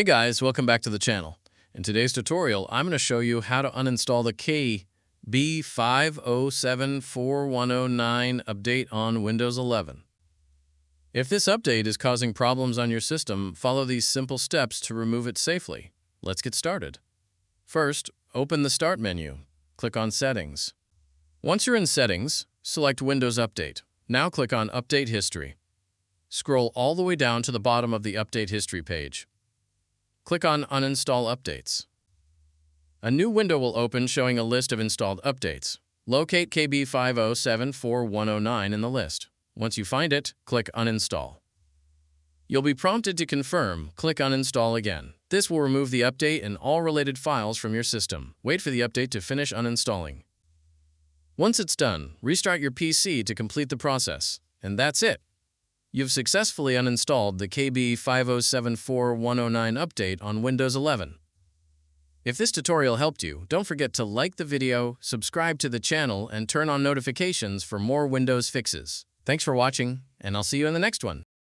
Hey guys, welcome back to the channel. In today's tutorial, I'm going to show you how to uninstall the KB5074109 update on Windows 11. If this update is causing problems on your system, follow these simple steps to remove it safely. Let's get started. First, open the Start menu. Click on Settings. Once you're in Settings, select Windows Update. Now click on Update History. Scroll all the way down to the bottom of the Update History page. Click on Uninstall Updates. A new window will open showing a list of installed updates. Locate KB5074109 in the list. Once you find it, click Uninstall. You'll be prompted to confirm. Click Uninstall again. This will remove the update and all related files from your system. Wait for the update to finish uninstalling. Once it's done, restart your PC to complete the process. And that's it. You've successfully uninstalled the KB5074109 update on Windows 11. If this tutorial helped you, don't forget to like the video, subscribe to the channel, and turn on notifications for more Windows fixes. Thanks for watching, and I'll see you in the next one.